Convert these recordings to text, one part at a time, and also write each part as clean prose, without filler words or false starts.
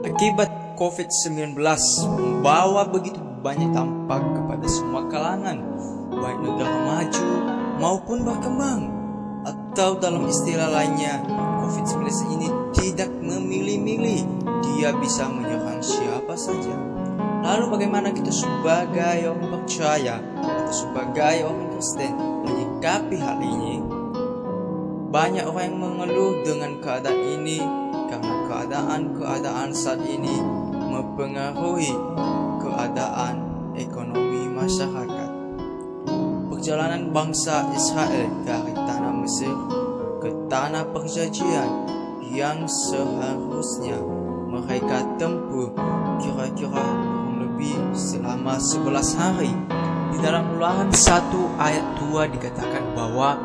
Akibat COVID-19 membawa begitu banyak dampak kepada semua kalangan, baik negara maju maupun berkembang. Atau dalam istilah lainnya, COVID-19 ini tidak memilih-milih, dia bisa menyerang siapa saja. Lalu bagaimana kita sebagai orang percaya atau sebagai orang Kristen menyikapi hal ini? Banyak orang yang mengeluh dengan keadaan ini karena keadaan saat ini mempengaruhi keadaan ekonomi masyarakat. Perjalanan bangsa Israel dari tanah Mesir ke tanah perjanjian yang seharusnya mereka tempuh kira-kira lebih selama 11 hari. Di dalam Ulangan 1 ayat 2 dikatakan bahwa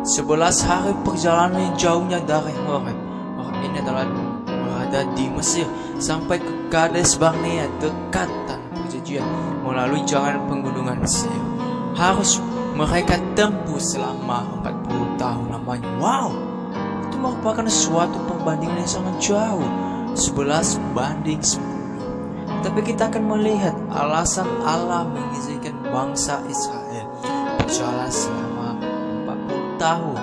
11 hari perjalanan yang jauhnya dari Horeb. Horeb ini adalah berada di Mesir sampai ke Kades Barnea dekat tanah perjanjian melalui jalan pegunungan Mesir. Harus mereka tempuh selama 40 tahun lamanya. Wow, itu merupakan suatu perbandingan yang sangat jauh, 11 banding 10. Tapi kita akan melihat alasan Allah mengizinkan bangsa Israel berjalan selama 40 tahun.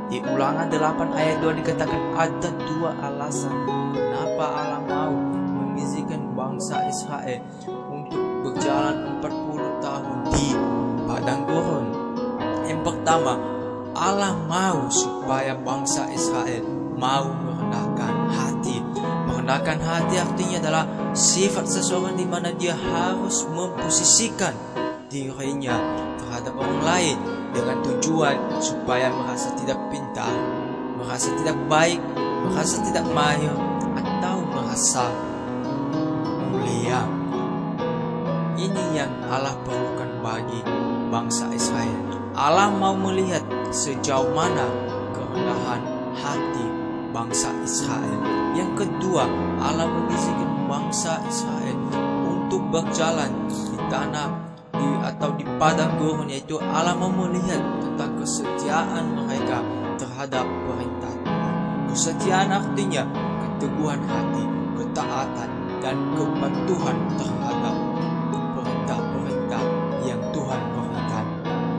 Di Ulangan 8 ayat 2 dikatakan ada 2 alasan kenapa Allah mau mengizinkan bangsa Israel untuk berjalan 40 tahun di padang gurun. Yang pertama, Allah mau supaya bangsa Israel mau merendahkan hati. Merendahkan hati artinya adalah sifat seseorang di mana dia harus memposisikan dirinya terhadap orang lain dengan tujuan supaya merasa tidak pintar, merasa tidak baik, merasa tidak mahir, atau merasa mulia. Ini yang Allah perlukan bagi bangsa Israel. Allah mau melihat sejauh mana kerendahan hati bangsa Israel. Yang kedua, Allah mengizinkan bangsa Israel untuk berjalan di tanah atau di padang gurun, yaitu Allah mau melihat tentang kesetiaan mereka terhadap perintah Tuhan. Kesetiaan artinya keteguhan hati, ketaatan, dan kepatuhan terhadap perintah-perintah yang Tuhan berikan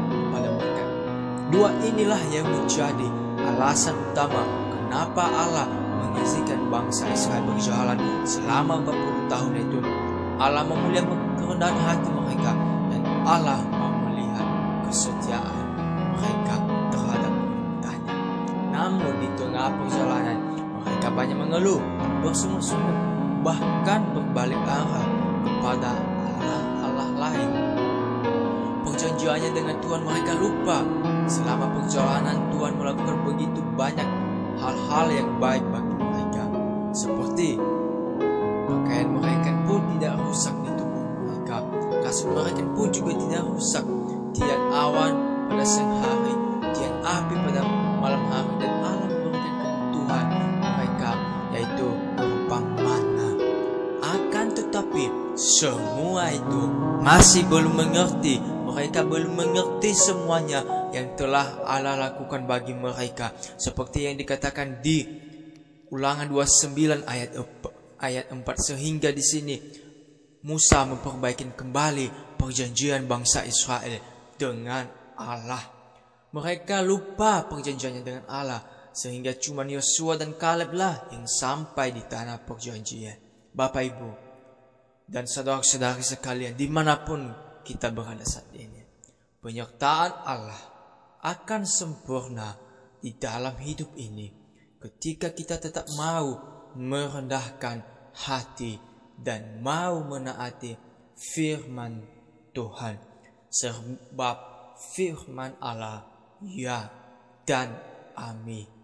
kepada mereka. Dua inilah yang menjadi alasan utama kenapa Allah mengizinkan bangsa Israel berjalan selama 40 tahun itu. Allah mau melihat kerendahan hati mereka, dan Allah mau melihat kesetiaan mereka terhadap perintahnya. Namun di tengah perjalanan mereka banyak mengeluh, bersungut-sungut, bahkan berbalik arah kepada Allah lain. Perjanjiannya dengan Tuhan mereka lupa. Selama perjalanan Tuhan melakukan begitu banyak hal-hal yang baik bagi mereka, seperti pakaian mereka pun tidak rusak di tubuh mereka, kasut mereka pun juga tidak rusak. Tiada awan pada siang hari, tiada api pada malam hari, dan Allah memberikan kebutuhan mereka, yaitu berupa mana. Akan tetapi semua itu masih belum mengerti. Mereka belum mengerti semuanya yang telah Allah lakukan bagi mereka, seperti yang dikatakan di Ulangan 29 ayat 4, sehingga di sini Musa memperbaiki kembali perjanjian bangsa Israel dengan Allah. Mereka lupa perjanjiannya dengan Allah, sehingga cuma Yosua dan Kaleb lah yang sampai di tanah perjanjian. Bapak, Ibu, dan saudara-saudari sekalian, dimanapun kita berada saat ini, penyertaan Allah akan sempurna di dalam hidup ini ketika kita tetap mau merendahkan hati dan mau menaati firman Tuhan. Sebab firman Allah ya dan amin.